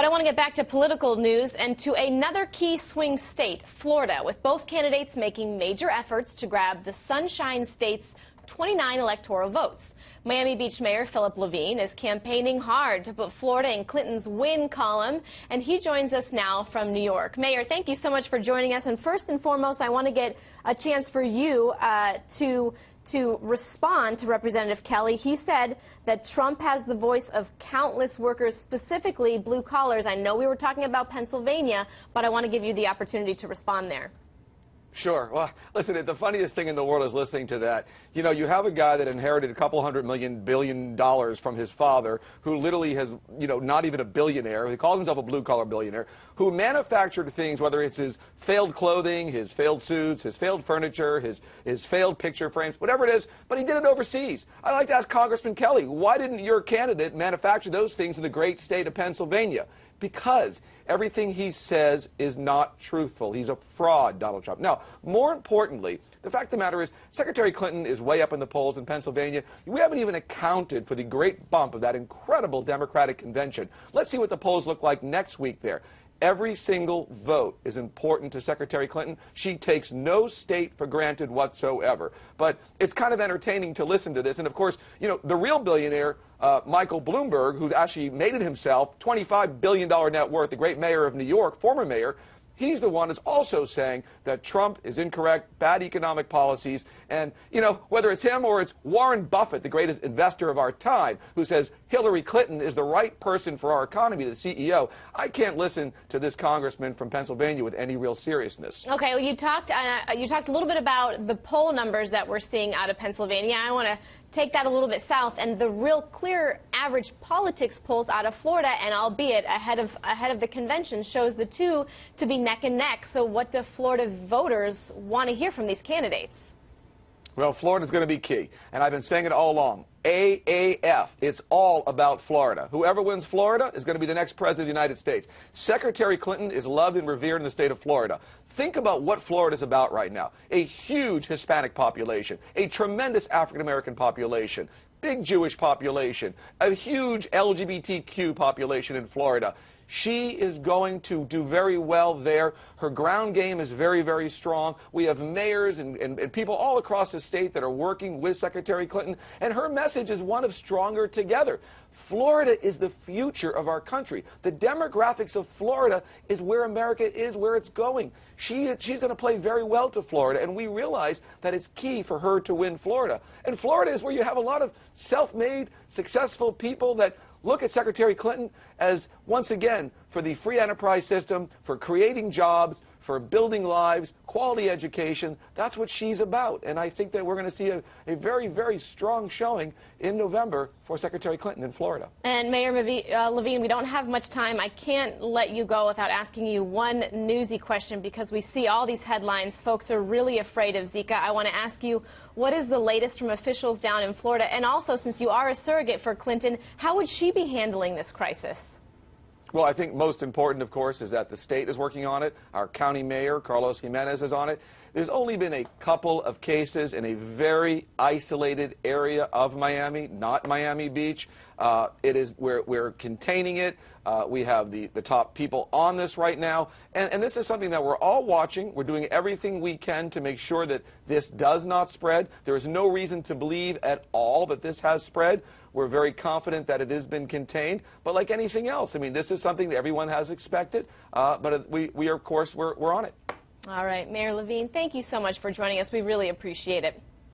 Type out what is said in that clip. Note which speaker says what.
Speaker 1: But I want to get back to political news and to another key swing state, Florida, with both candidates making major efforts to grab the Sunshine State's 29 electoral votes. Miami Beach Mayor Philip Levine is campaigning hard to put Florida in Clinton's win column, and he joins us now from New York. Mayor, thank you so much for joining us. And first and foremost, I want to get a chance for you to respond to Representative Kelly. He said that Trump has the voice of countless workers, specifically blue collars. I know we were talking about Pennsylvania, but I want to give you the opportunity to respond there.
Speaker 2: Sure. Well, listen, the funniest thing in the world is listening to that. You know, you have a guy that inherited a couple $100 billion from his father, who literally has, not even a billionaire. He calls himself a blue-collar billionaire, who manufactured things, whether it's his failed clothing, his failed suits, his failed furniture, his failed picture frames, whatever it is, but he did it overseas. I'd like to ask Congressman Kelly, why didn't your candidate manufacture those things in the great state of Pennsylvania? Because everything he says is not truthful. He's a fraud, Donald Trump. Now, more importantly, the fact of the matter is Secretary Clinton is way up in the polls in Pennsylvania. We haven't even accounted for the great bump of that incredible Democratic convention. Let's see what the polls look like next week there. Every single vote is important to Secretary Clinton. She takes no state for granted whatsoever. But it's kind of entertaining to listen to this. And, of course, the real billionaire, Michael Bloomberg, who's actually made it himself, $25 billion net worth, the great mayor of New York, former mayor, he's the one who's also saying that Trump is incorrect, bad economic policies, and, whether it's him or it's Warren Buffett, the greatest investor of our time, who says Hillary Clinton is the right person for our economy, the CEO, I can't listen to this congressman from Pennsylvania with any real seriousness.
Speaker 1: Okay, well, you talked a little bit about the poll numbers that we're seeing out of Pennsylvania. I want to take that a little bit south, and the real clear average politics polls out of Florida, and albeit ahead of the convention, shows the two to be neck and neck. So what do Florida voters want to hear from these candidates?
Speaker 2: Well, Florida's going to be key, and I've been saying it all along. AAF. It's all about Florida. Whoever wins Florida is going to be the next president of the United States. Secretary Clinton is loved and revered in the state of Florida. Think about what Florida's about right now. A huge Hispanic population, a tremendous African-American population, big Jewish population, a huge LGBTQ population in Florida. She is going to do very well there. Her ground game is very, very strong. We have mayors and people all across the state that are working with Secretary Clinton, and her message is one of stronger together. Florida is the future of our country. The demographics of Florida is where America is, where it's going. She's going to play very well to Florida, and we realize that it's key for her to win Florida. And Florida is where you have a lot of self-made, successful people that look at Secretary Clinton as, once again, for the free enterprise system, for creating jobs, for building lives, quality education. That's what she's about. And I think that we're going to see a very, very strong showing in November for Secretary Clinton in Florida. And
Speaker 1: Mayor Levine, we don't have much time. I can't let you go without asking you one newsy question, because we see all these headlines. Folks are really afraid of Zika. I want to ask you, what is the latest from officials down in Florida? And also, since you are a surrogate for Clinton, how would she be handling this crisis?
Speaker 2: Well, I think most important, of course, is that the state is working on it. Our county mayor, Carlos Jimenez, is on it. There's only been a couple of cases in a very isolated area of Miami, not Miami Beach. We're containing it. We have the top people on this right now. And this is something that we're all watching. We're doing everything we can to make sure that this does not spread. There is no reason to believe at all that this has spread. We're very confident that it has been contained. But like anything else, I mean, this is something that everyone has expected. But we are, of course, we're on it.
Speaker 1: All right, Mayor Levine, thank you so much for joining us. We really appreciate it.